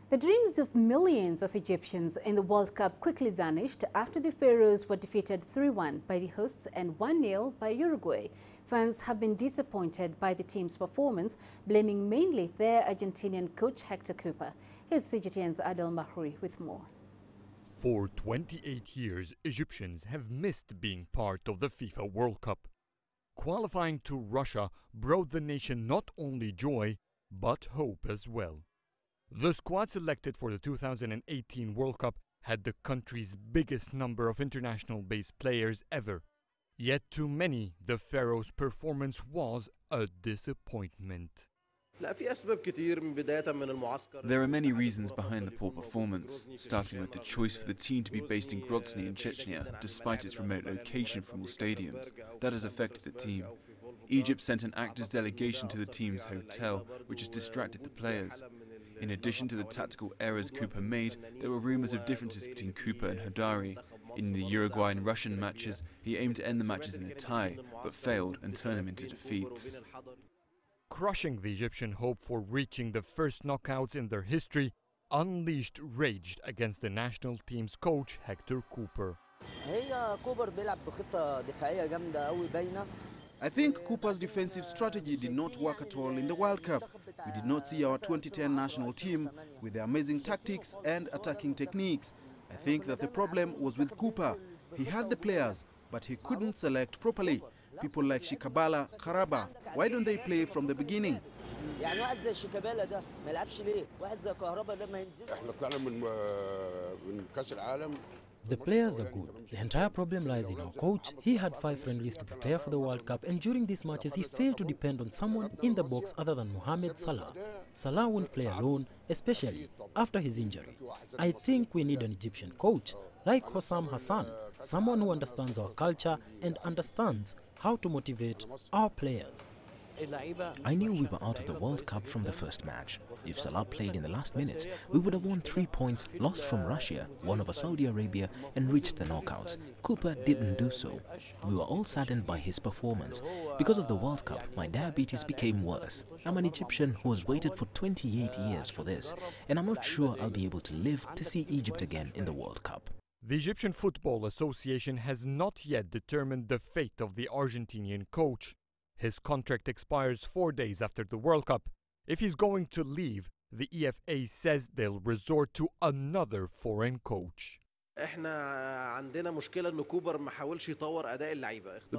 The dreams of millions of Egyptians in the World Cup quickly vanished after the Pharaohs were defeated 3-1 by the hosts and 1-0 by Uruguay. Fans have been disappointed by the team's performance, blaming mainly their Argentinian coach Hector Cuper. Here's CGTN's Adel Mahroui with more. For 28 years, Egyptians have missed being part of the FIFA World Cup. Qualifying to Russia brought the nation not only joy, but hope as well. The squad selected for the 2018 World Cup had the country's biggest number of international-based players ever. Yet to many, the Pharaohs' performance was a disappointment. There are many reasons behind the poor performance, starting with the choice for the team to be based in Grozny in Chechnya, despite its remote location from all stadiums. That has affected the team. Egypt sent an actors delegation to the team's hotel, which has distracted the players. In addition to the tactical errors Cuper made, there were rumours of differences between Cuper and Hadari. In the Uruguay and Russian matches, he aimed to end the matches in a tie, but failed and turned them into defeats. Crushing the Egyptian hope for reaching the first knockouts in their history, unleashed rage against the national team's coach Hector Cuper. I think Cuper's defensive strategy did not work at all in the World Cup. We did not see our 2010 national team with their amazing tactics and attacking techniques. I think that the problem was with Cuper. He had the players, but he couldn't select properly. People like Shikabala, Karaba, why don't they play from the beginning? The players are good. The entire problem lies in our coach. He had 5 friendlies to prepare for the World Cup, and during these matches he failed to depend on someone in the box other than Mohamed Salah. Salah won't play alone, especially after his injury. I think we need an Egyptian coach like Hossam Hassan, someone who understands our culture and understands how to motivate our players. I knew we were out of the World Cup from the first match. If Salah played in the last minutes, we would have won 3 points, lost from Russia, won over Saudi Arabia and reached the knockouts. Cuper didn't do so. We were all saddened by his performance. Because of the World Cup, my diabetes became worse. I'm an Egyptian who has waited for 28 years for this, and I'm not sure I'll be able to live to see Egypt again in the World Cup. The Egyptian Football Association has not yet determined the fate of the Argentinian coach. His contract expires 4 days after the World Cup. If he's going to leave, the EFA says they'll resort to another foreign coach. The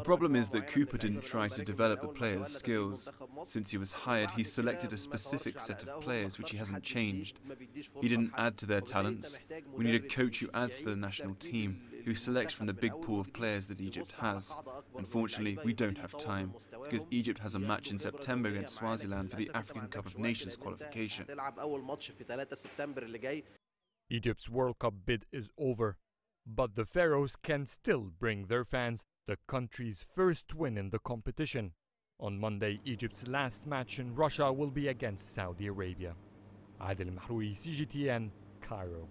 problem is that Cuper didn't try to develop the players' skills. Since he was hired, he selected a specific set of players which he hasn't changed. He didn't add to their talents. We need a coach who adds to the national team, who selects from the big pool of players that Egypt has. Unfortunately, we don't have time, because Egypt has a match in September against Swaziland for the African Cup of Nations qualification. Egypt's World Cup bid is over, but the Pharaohs can still bring their fans the country's first win in the competition. On Monday, Egypt's last match in Russia will be against Saudi Arabia. Adel Mahroui, CGTN, Cairo.